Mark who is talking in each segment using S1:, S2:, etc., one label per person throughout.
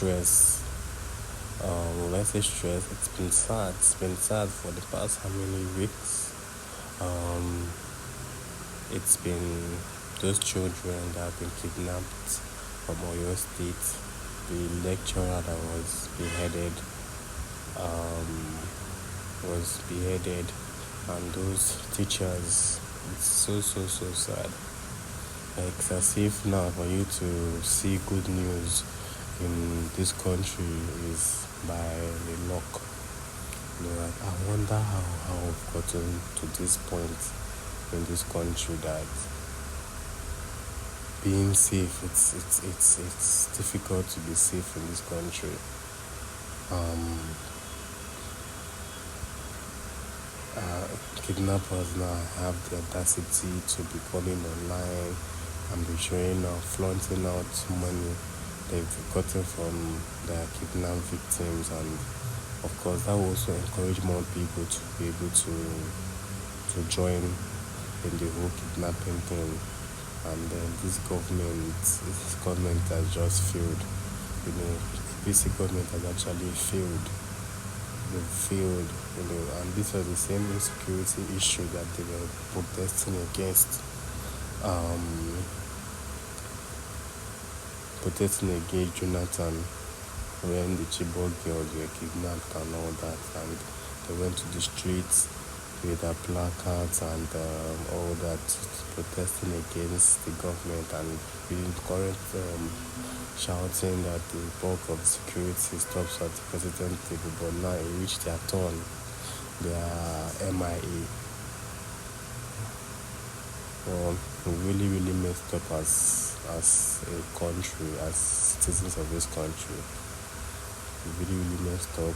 S1: stress. Let's say stress. It's been sad. It's been sad for the past how many weeks. Um, it's been those children that have been kidnapped from Oyo State. The lecturer that um, was beheaded, and those teachers. It's so sad. Like it's as if now for you to see good news in this country is by the luck. Like, I wonder how we've gotten to this point in this country that being safe, it's difficult to be safe in this country. Kidnappers now have the audacity to be coming online and be showing flaunting out money they've gotten from their kidnapped victims, and of course that will also encourage more people to be able to join in the whole kidnapping thing. And then this government has just failed. The PC government has actually failed. They've failed, and this was the same insecurity issue that they were protesting against. Protesting against Jonathan when the Chibok girls were kidnapped and all that, and they went to the streets with their placards and all that, protesting against the government and being current shouting that the bulk of security stops at the president table, but now it reached their turn. They are MIA. Well, we really messed up as a country, as citizens of this country. We really messed up.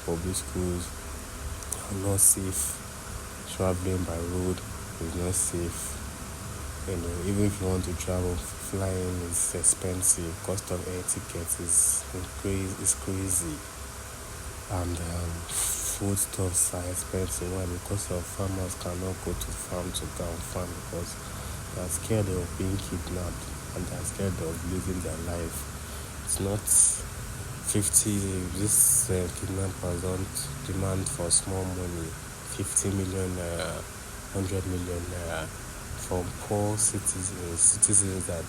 S1: Public schools are not safe. Traveling by road is not safe. Even if you want to travel, flying is expensive. Cost of air tickets is crazy, and foodstuffs are expensive. Why? Because of farmers cannot go to farm to go and farm because they are scared of being kidnapped and they are scared of losing their life. It's not 50. These kidnappers don't demand for small money. 50 million naira, 100 million naira from poor citizens that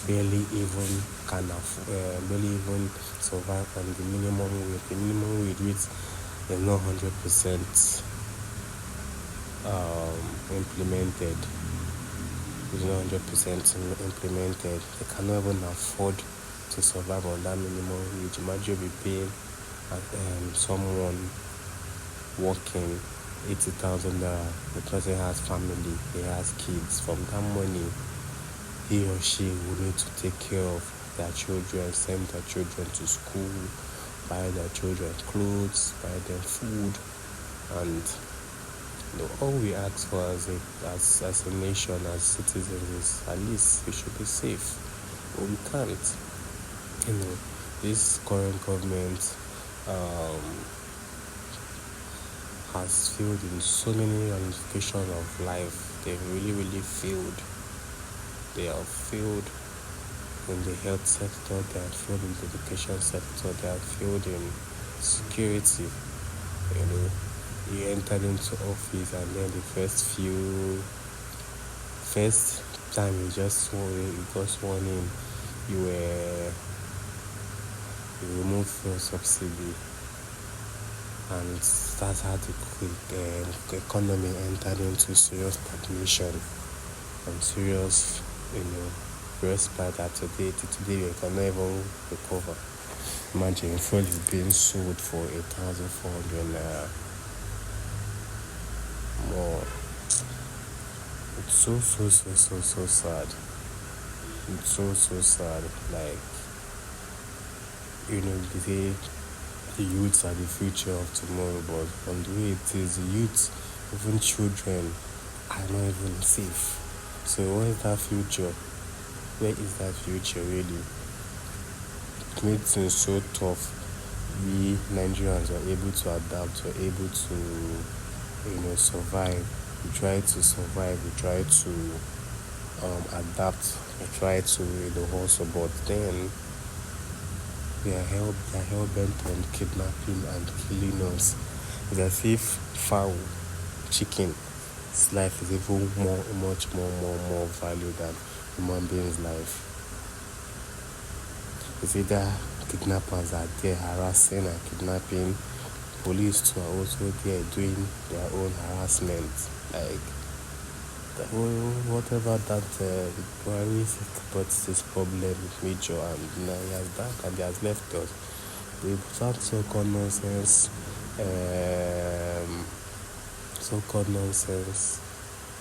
S1: barely even barely even survive on the minimum wage. The minimum wage rate is not 100% implemented. It's not 100% implemented. They cannot even afford to survive on that minimum wage. Imagine you be paying someone working 80,000 naira. The person has family, he has kids. From that money, he or she will need to take care of their children, send their children to school, buy their children clothes, buy them food, and all we ask for as a nation, as citizens, is at least we should be safe. But we can't. This current government has failed in so many ramifications of life. They've really failed. They have failed in the health sector, they have failed in the education sector, they have failed in security. You entered into office and then the first time you got sworn in, you removed your subsidy, and that's how the economy entered into serious stagnation and serious, respite that today we cannot even recover. Imagine fuel is being sold for 8,400 naira. More. It's so sad. It's so sad. Like, they say the youths are the future of tomorrow, but on the way it is, the youths, even children, are not even safe. So what is that future? Where is that future really? It made things so tough. We Nigerians were able to adapt, were able to survive. We try to survive, we try to adapt, we try to also, but then they are hell bent on kidnapping and killing us. It's as if fowl, chicken, its life is even much more value than human beings' life. It's either kidnappers are there harassing and kidnapping, police too are also there doing their own harassment. Like whatever that Buhari but this problem is major, and he has done and he has left us. Without so-called nonsense,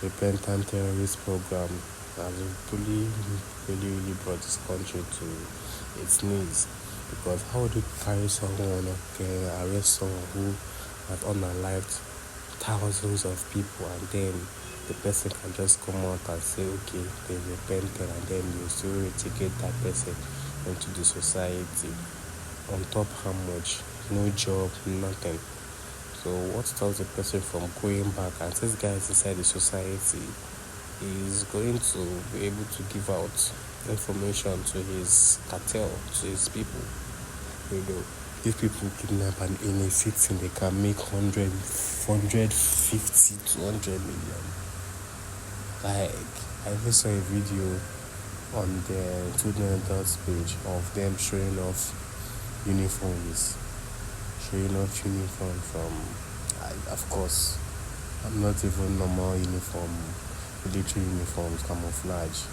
S1: repentant terrorist program has really brought this country to its knees. Because how would you carry someone, arrest someone who has unalived thousands of people, and then the person can just come out and say, okay, they repented, and then you still reintegrate that person into the society? On top, how much? No job, nothing. So what stops the person from going back? And this guy is inside the society, is going to be able to give out information to his cartel, to his people. If people kidnap and in a sitting they can make 150 to 100 million. Like, I even saw a video on the Student page of them showing off uniforms from, of course, not even normal uniform, military uniforms, camouflage.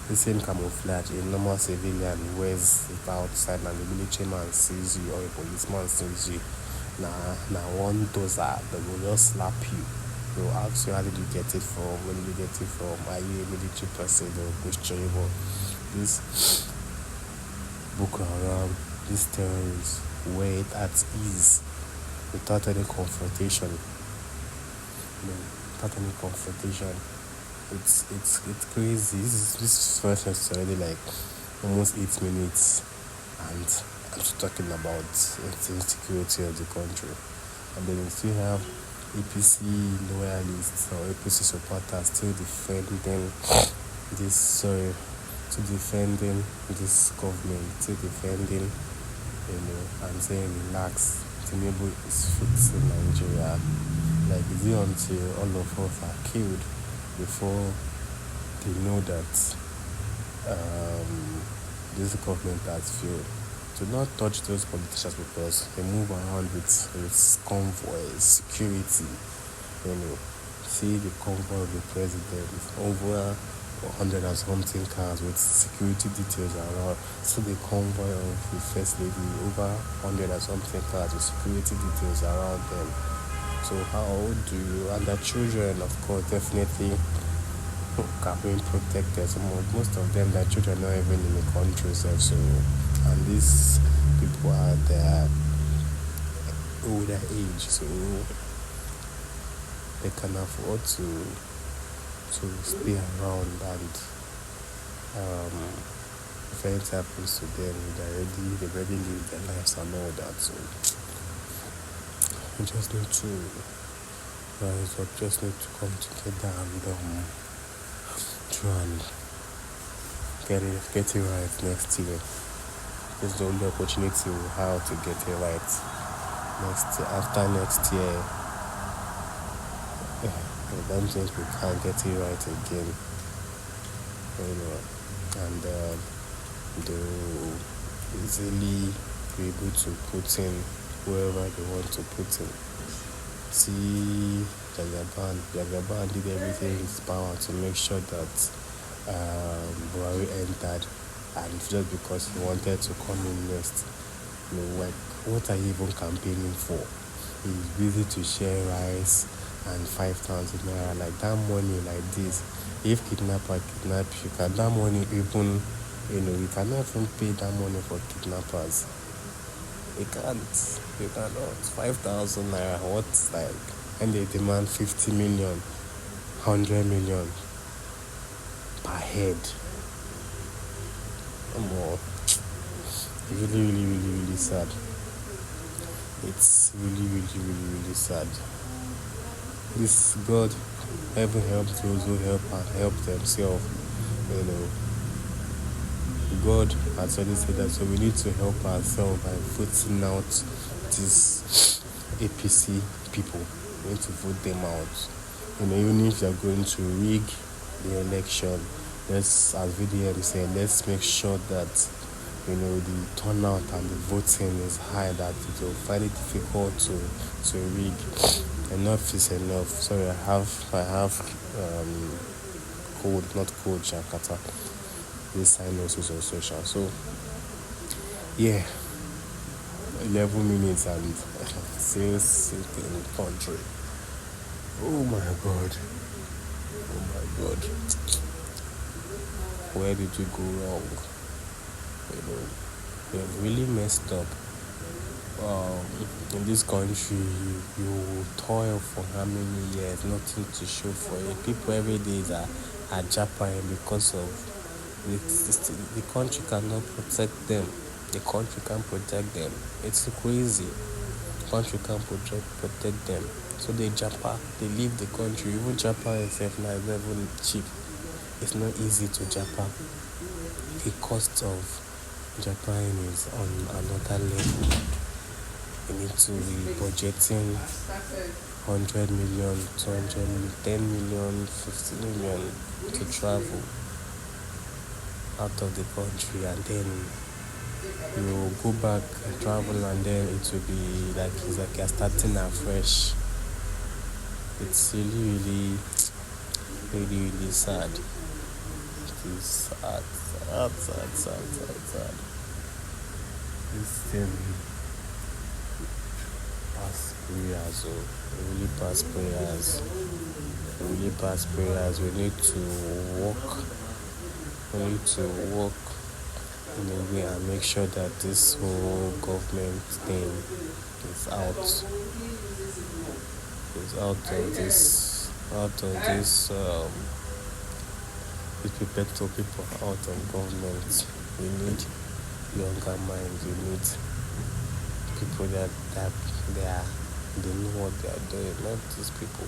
S1: The same camouflage a normal civilian wears it outside, and the military man sees you or a policeman sees you. Now one dozer, they will just slap you. They will ask you, how did you get it from? Where did you get it from? Are you a military person? They will question you. But this Boko Haram, these terrorists, wear it at ease without any confrontation. It's crazy. This version is already like almost 8 minutes, and I'm still talking about the insecurity of the country. And then we still have APC loyalists or APC supporters still defending this government, still defending, and saying, relax, Tinubu is fixing Nigeria. Like, is it until all of us are killed before they know that this government has failed? Do not touch those politicians, because they move around with convoys, security. See the convoy of the president, over 100 and something cars with security details around. See the convoy of the first lady, over 100 and something cars with security details around them. So how do you, and their children, of course, definitely are being protected. Most of them, their children are not even in the country. So, and these people are their older age, so they can afford to stay around, and if anything happens to them, they already live their lives and all that. So we just need to rise up, just need to come together and try and get it right next year. This is the only opportunity we have to get it right after next year. I don't think we can get it right again. And they'll easily be able to put in whoever they want to put in. See, Jagaban did everything in his power to make sure that Buhari entered, and just because he wanted to come in next. What are you even campaigning for? He's busy to share rice and 5,000 naira, like that money like this. If kidnapper kidnap you, can that money even, you cannot even pay that money for kidnappers. You cannot. 5,000 naira, what's like, and they demand 50 million, 100 million per head. More. Really sad. It's really sad. This God, heaven help those who help and help themselves. God has already said that, so we need to help ourselves by voting out these APC people. We need to vote them out. Even if they're going to rig the election, let's, as VDM said, let's make sure that the turnout and the voting is high, that it will find it difficult to rig. Enough is enough. Sorry, I have cold, not cold, Jakarta. This sinuses on social. So yeah, 11 minutes and still sitting in the country. Oh my god. Oh my god. Where did we go wrong? We have really messed up. In this country, you toil for how many years, nothing to show for it. People every day are japping because of the country cannot protect them. The country can't protect them. It's crazy. The country can't protect them. So they japa, they leave the country. Even Japan itself now is not even cheap. It's not easy to japa. The cost of Japan is on another level. You need to be budgeting 100 million, 200 million, 10 million, 15 million to travel out of the country, and then you go back and travel, and then it will be like it's like you're starting afresh. It's really sad. It is sad. This thing past prayers, really past prayers. We need to work in a way and make sure that this whole government thing is out of this people out of government. We need younger minds. We need people that they know what they are doing, not these people.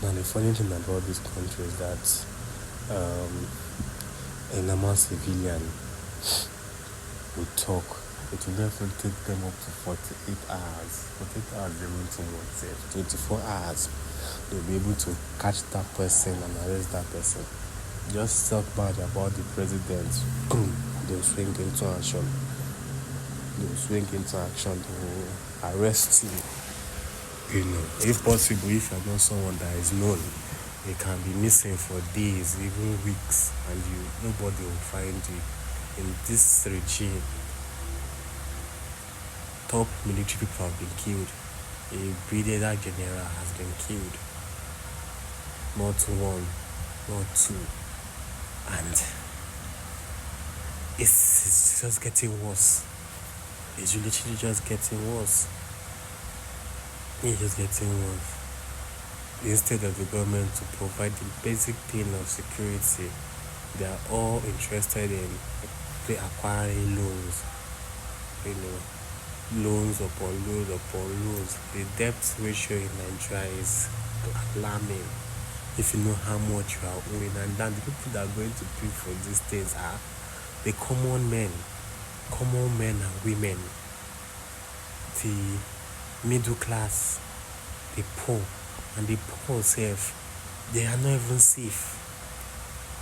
S1: Now the funny thing about this country is that a normal civilian will talk. It will never take them up to 48 hours. 48 hours they won't too much. 24 hours they'll be able to catch that person and arrest that person. Just talk bad about the president, boom, they'll swing into action. They will arrest you. If possible, if you're not someone that is known, you can be missing for days, even weeks, and nobody will find you. In this regime, top military people have been killed. A brigadier general has been killed. Not one, not two. And it's just getting worse. It's literally just getting worse. It's just getting worse. Instead of the government to provide the basic thing of security, they are all interested in acquiring loans. Loans upon loans. The debt ratio in Nigeria is alarming. If you know how much you are owing, and then the people that are going to pay for these things are the common men and women, the middle class, the poor, and the poor self. They are not even safe.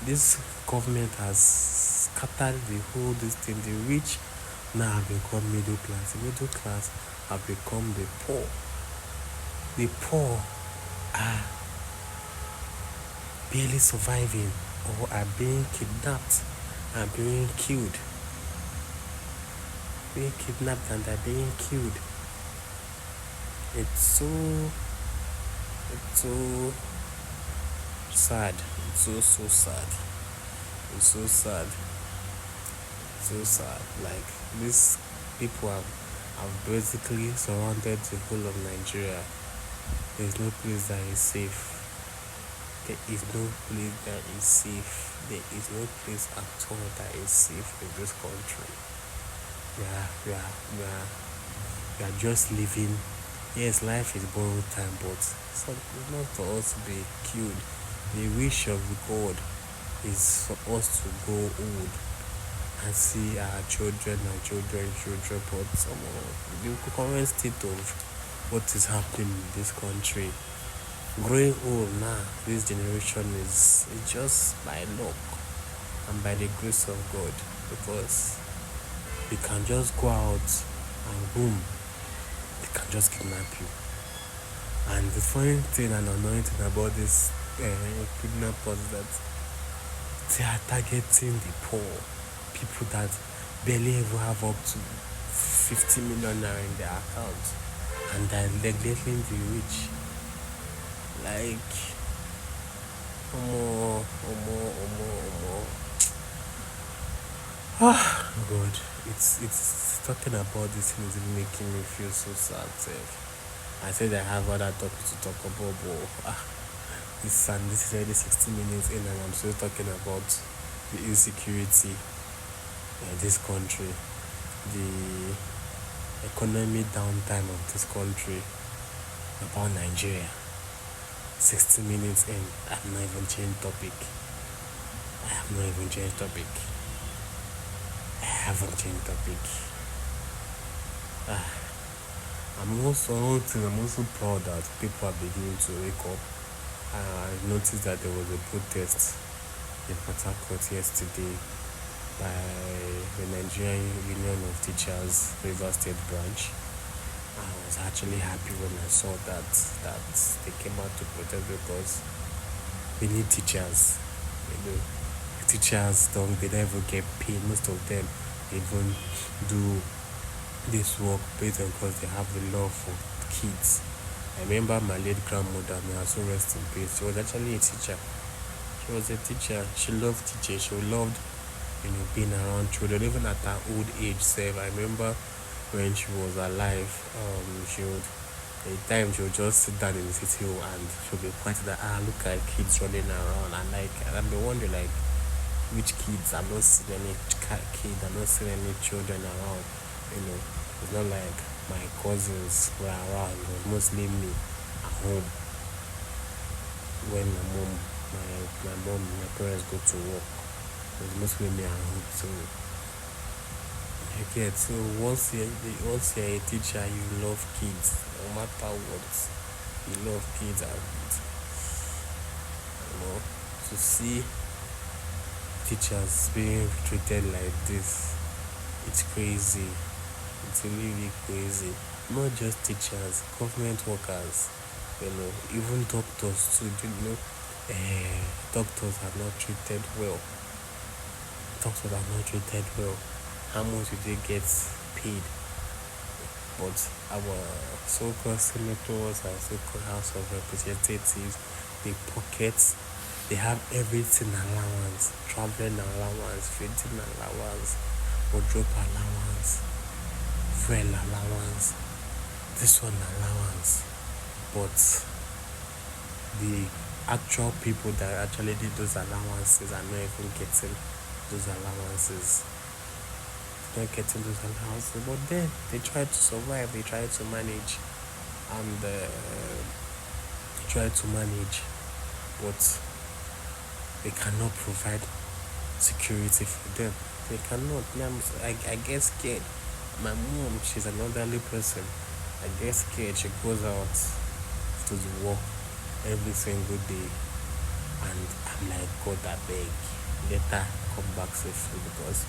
S1: This government has scattered the whole this thing. The rich now have become middle class. The middle class have become the poor. The poor are barely surviving or are being kidnapped and being killed. Being kidnapped and are being killed. It's so sad. It's so sad. It's so sad. So sad. Like, these people have basically surrounded the whole of Nigeria. There's no place that is safe. There is no place that is safe. There is no place at all that is safe in this country. We are just living. Yes, life is borrowed time, but it's not for us to be killed. The wish of God is for us to grow old and see our children and children, but some of the current state of what is happening in this country, growing old now, this generation is just by luck and by the grace of God, because they can just go out and boom, they can just kidnap you. And the funny thing and annoying thing about this kidnappers is that they are targeting the poor, people that barely ever have up to 50 million naira in their account, and they're neglecting the rich. Like, omo. Ah, God, it's talking about this thing is even making me feel so sad. I said I have other topics to talk about, but this is already 60 minutes in, and I'm still talking about the insecurity in this country, the economic downtime of this country, about Nigeria. 60 minutes in, I have not even changed topic. I haven't changed topic. I'm also proud that people are beginning to wake up. I noticed that there was a protest in Port Harcourt yesterday by the Nigerian Union of Teachers Rivers State branch. I was actually happy when I saw that they came out to protest, because we need teachers. Teachers don't even get paid. Most of them even do this work based on because they have the love for kids. I remember my late grandmother, may also rest in peace. She was actually a teacher. She was a teacher. She loved teaching. She loved, being around children, even at her old age. I remember when she was alive, she would just sit down in the city and she would be pointing that look at kids running around, and I've been wondering which kids. I'm not seeing any kids. I'm not seeing any children around. It's not like my cousins were around. It was mostly me at home. When my parents go to work, it was mostly me at home. So once you're a teacher, you love kids. No matter what, you love kids, and to see teachers being treated like this, it's crazy. It's really crazy. Not just teachers, government workers, even doctors too. Doctors are not treated well. How much do they get paid? But our so-called senators and so-called House of Representatives, they have everything allowance, traveling allowance, feeding allowance, wardrobe allowance, fuel allowance, this one allowance. But the actual people that actually did those allowances are not even getting those allowances. But then they try to survive, they try to manage, but they cannot provide security for them. They cannot. I get scared. My mom, she's an elderly person. I get scared. She goes out to the work every single day, and I'm like, God, I beg, let her come back safely, because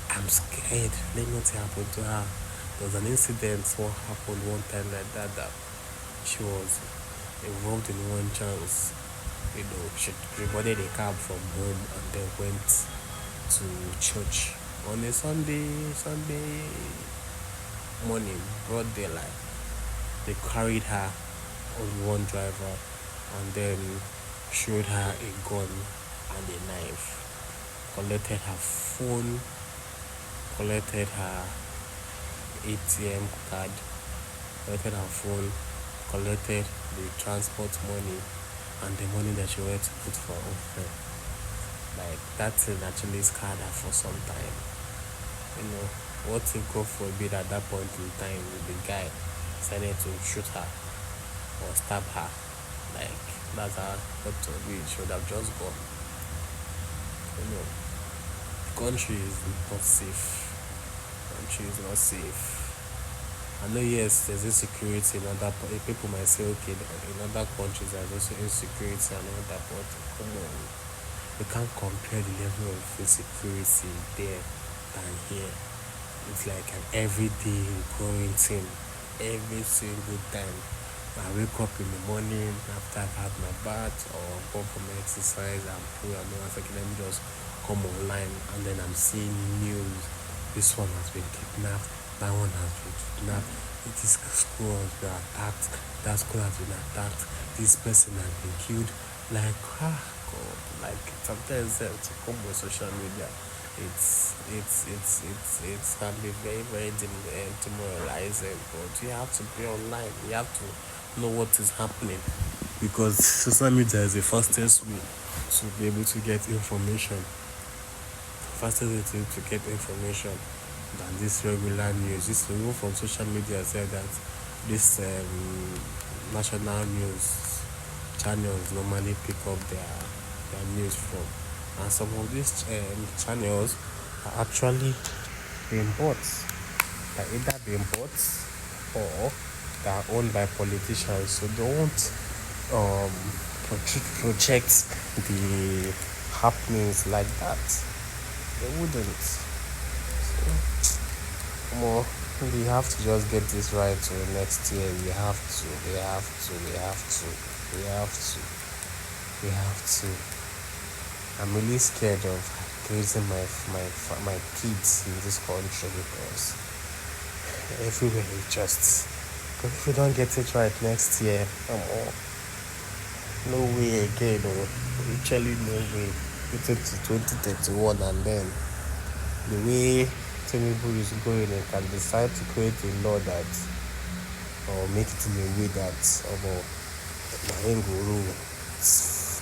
S1: I'm scared. Let nothing happen to her. There was an incident what happened one time like that she was involved in one chance. She boarded a cab from home and then went to church on a Sunday morning, broad daylight. They carried her on one driver and then showed her a gun and a knife, collected her phone, collected her ATM card, collected her phone, collected the transport money and the money that she went to put for her. Like, that thing actually scarred her for some time. What if God forbid at that point in time the guy decided to shoot her or stab her? Like, That's how we should have just gone. You know, the country is not safe. Country is not safe. I know, yes, there's insecurity in other people might say, okay, in other countries there's also insecurity and all that, but come on, you can't compare the level of insecurity there than here. It's like an everyday growing thing, every single time. I wake up in the morning after I've had my bath or go for my exercise and pray and then I was like, let me just come online and then I'm seeing news. This one has been kidnapped, that one has been kidnapped, this school has been attacked, that school has been attacked, this person has been killed. Like, God, like sometimes to come with social media, it can be very very demoralizing. But you have to be online. You have to know what is happening because social media is the fastest way to be able to get information. Fastest way to get information than this regular news. This even from social media said that this national news channels normally pick up their news from, and some of these channels are actually being bought. They're either being bought or they are owned by politicians, so they won't um, project the happenings like that. They wouldn't. More, we have to just get this right to next year. We have to. I'm really scared of raising my kids in this country because everywhere is just. But if we don't get it right next year, no way again. Literally no way. Get it to 2031 and then the way Tinubu is going, and can decide to create a law that or make it in a way that Mahin go rule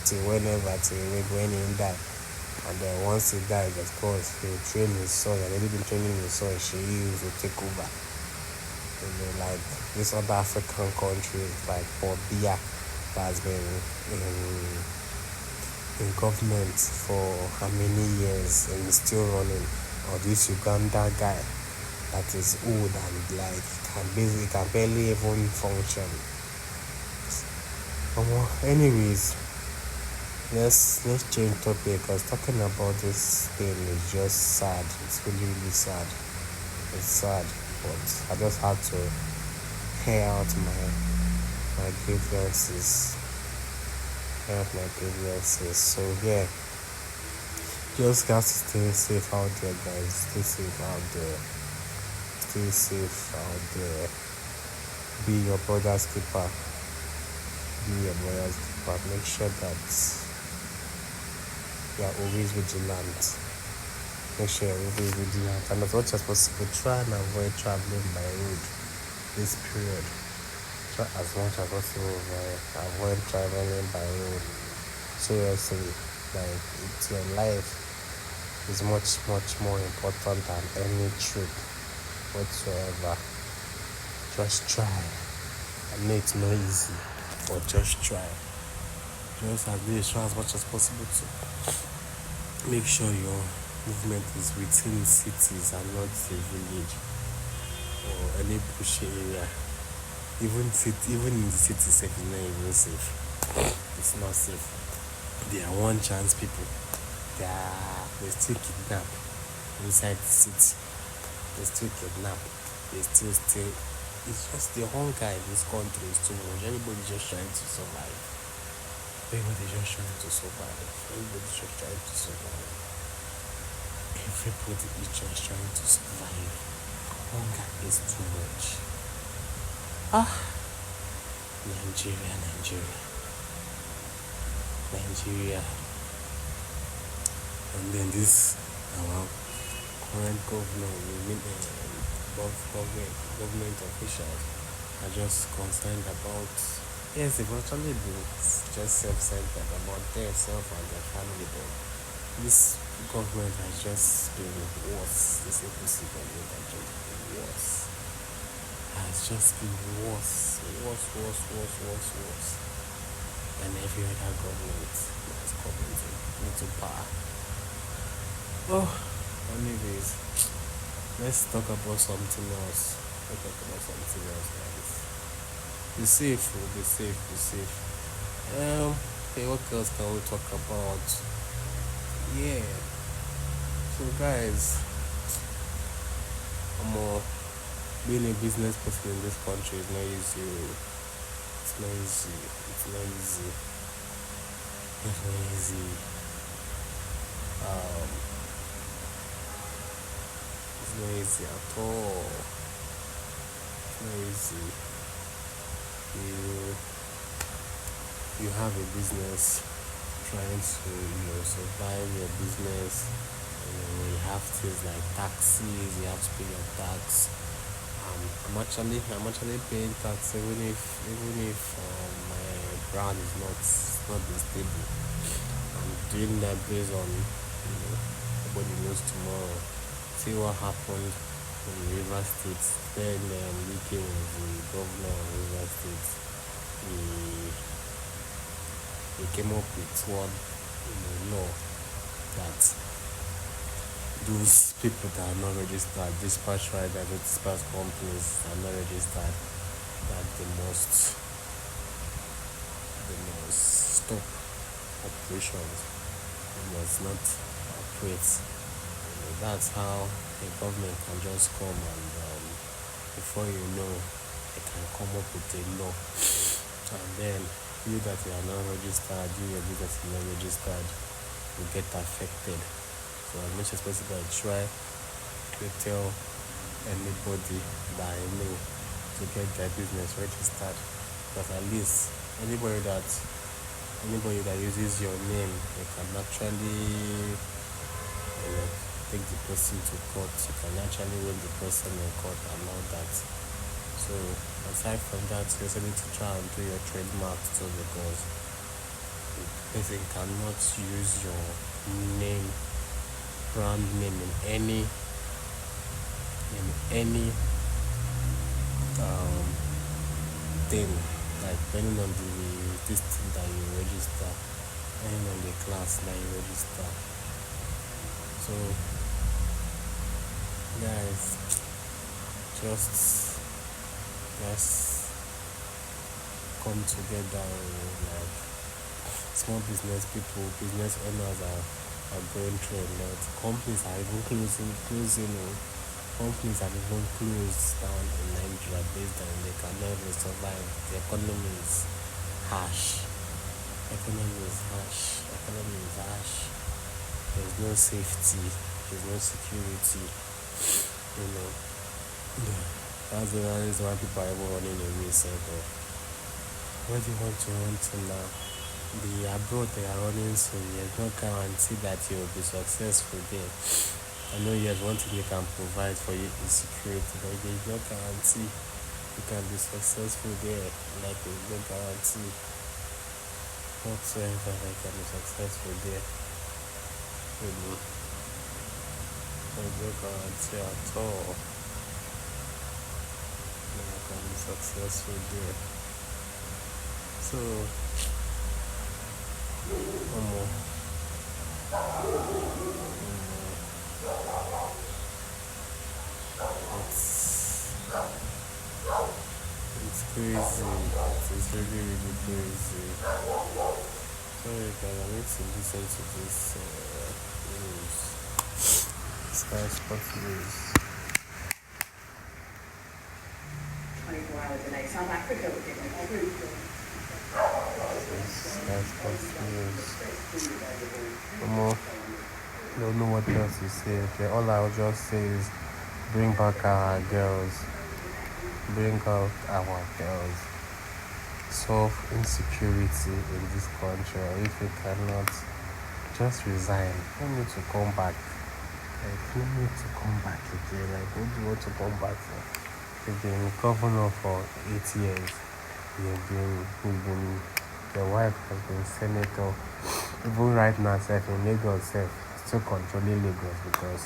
S1: till when he die. And then once he dies, of course, he will train his son. And already been training his son, Sheyi will take over. You know, like this other African countries like Paul Biya that has been in government for how many years and is still running, or this Uganda guy that is old and like can barely even function. Anyways, let's change topic because talking about this thing is just sad. It's really sad. It's sad, but I just had to air out my grievances. So yeah, just got to stay safe out there, guys. Stay safe out there. Be your brother's keeper. Make sure that you are always vigilant. And as much as possible, try and avoid traveling by road this period. Try as much as possible avoid traveling by road. Seriously, like it's your life is much more important than any trip whatsoever. Just try. I know it's not easy, but just try. Just at least try as much as possible to make sure your movement is within cities and not a village or any bush area. Even in the city, it's not even safe. It's not safe. They are one chance people. They still kidnap inside the city. They still kidnap. They still steal. It's just the hunger in this country is too much. Everybody just trying to survive. Everybody just trying to survive. Everybody is just trying to survive. Hunger is too much. Nigeria. And then this our current government officials are just concerned about, yes, they've actually been just self-centered about themselves and their family, but this government has just been worse. This APC government has just been worse. Has just been worse. and every other government that's coming into power. Oh, anyways, let's talk about something else. Guys. Be safe, be safe, be safe. Okay, what else can we talk about? Yeah. So, guys, being a business person in this country is not easy. It's not easy. It's not easy. It's not easy. Um, it's not easy at all. It's not easy. You have a business trying to survive your business. You have things like taxes. You have to pay your tax. I'm actually paying tax even if my brand is not stable. I'm doing that based on nobody knows tomorrow. See what happened in River State. Then Wike was the governor of River State. He came up with one law that those people that are not registered, dispatch riders or dispatch companies that are not registered, that they must stop operations. They must not operate. That's how the government can just come and before you know, they can come up with a law, and then you that you are not registered, your business is not registered, will get affected. So as much as possible, I try to tell anybody that I know to get their business registered, because at least anybody that uses your name, they can actually take the person to court. You can actually win the person in court and all that. So aside from that, you also need to try and do your trademark too, because the person cannot use your name, brand name in any thing, like depending on this thing that you register, depending on the class that you register. So guys, just come together. Like small business people, business owners are going through a lot. Companies are even closing. Companies are even closed down in Nigeria based on they can never survive. The economy is harsh. There's no safety. There's no security. That's the reason why people are even running away. So, what do you want to run to now? The abroad they are running, so there's no guarantee that you will be successful there. I know yes, one thing they can provide for you is security, but there's no guarantee you can be successful there. Like there's no guarantee whatsoever that you can be successful there. There's no guarantee at all that you can be successful there. So it's crazy. It's really, really crazy. Sorry guys, I need to listen to this news. Sky Sports News.
S2: 24 hours a day. South Africa would get
S1: Sky Sports News. Don't know what else to say. Okay, all I'll just say is bring back our girls. Bring out our girls. Solve insecurity in this country. Or if you cannot, just resign. You don't need to come back. You don't need to come back again. Like, what do you want to come back for? You've been governor for 8 years. Your wife has been senator. Even right now, in Lagos, still controlling Lagos, because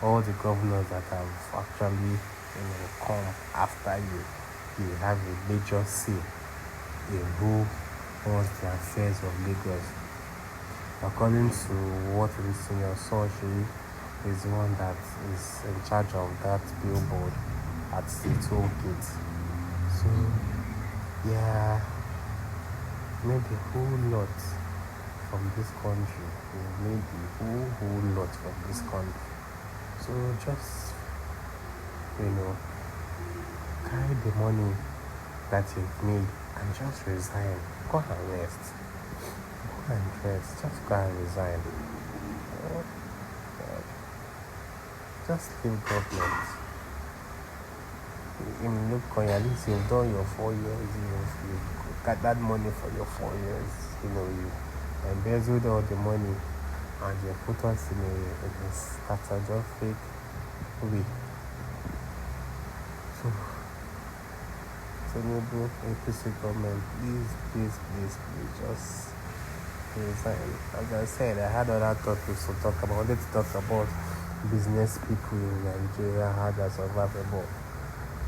S1: all the governors that have actually come after you have a major say in who was the affairs of Lagos. According to what we see, your Soji is the one that is in charge of that billboard at the toll gate. So, yeah, maybe a whole lot from this country. Maybe a whole lot from this country. So just, carry the money that you've made and just resign. Go and rest. Go and rest. Just go and resign. Oh, God. Just leave government. Look, at least you've done your 4 years. You've got that money for your 4 years. You embezzled all the money and you put us in a catastrophic way. So, Tinubu, APC government, please, just resign. As I said, I had other topics to talk about. I wanted to talk about business people in Nigeria, how they're survivable.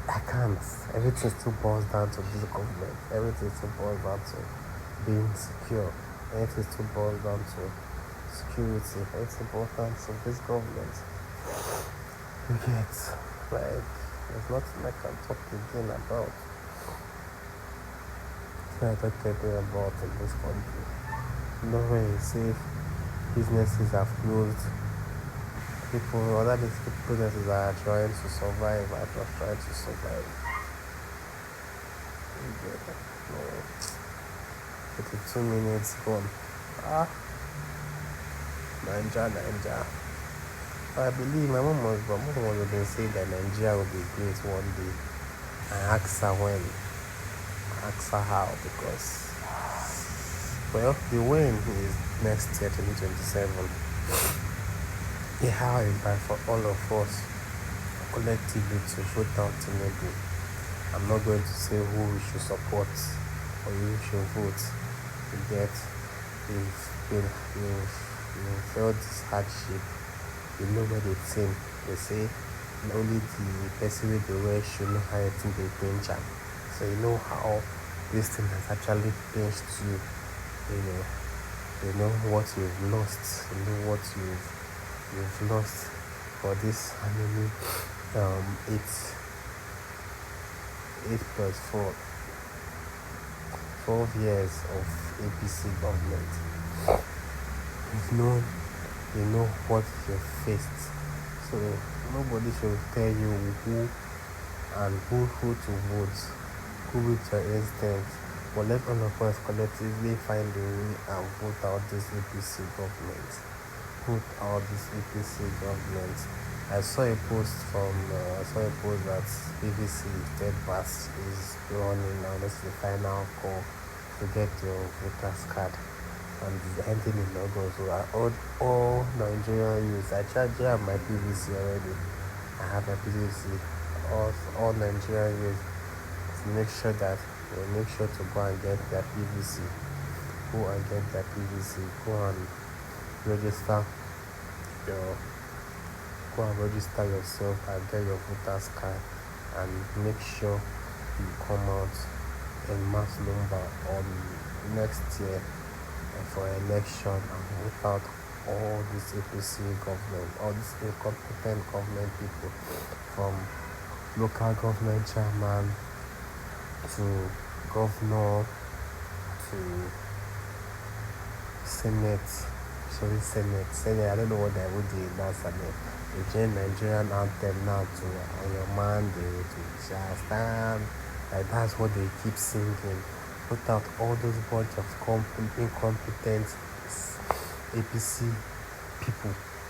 S1: I can't. Everything still boils down to this government. Everything still boils down to being secure. Everything still boils down to security. Everything boils down to this government. You get, there's nothing I can talk again about. I talk again about in this country. Nowhere is safe. Businesses have closed. Other businesses are trying to survive. Are just trying to survive. No. 52 minutes gone. Nigeria. I believe my mom was been saying that Nigeria will be great one day. I asked her when. I asked her how, because the win is next year, 2027. The how is by for all of us collectively to vote out Tinubu. I'm not going to say who we should support or who we should vote. You've felt this hardship. You know where they think. They say only the person with the way should know how you think they pinch them. So you know how this thing has actually pinched you. You know what you've lost. You know what you've lost for this. 8 plus 4. 12 years of APC government. You know what you faced. So nobody should tell you who to vote, who with your instinct. But let all of us collectively find a way and vote out this APC government. Vote out this APC government. I saw a post that BBC third pass is running now. This is the final call to get your voter's card. And it's ending in August. So all Nigerian youths, I have my PVC already. I have my PVC. All Nigerian youths, make sure to go and get their PVC. Go and get their PVC. Go and register yourself and get your voter's card, and make sure you come out in mass number on next year for election and vote out all this APC government, all these incompetent government people, from local government chairman to governor to Senate. I don't know what they would do in that Senate. They change Nigerian anthem now to On Your Mandate, to Shall Stand. That's what they keep singing. Put out all those bunch of incompetent APC people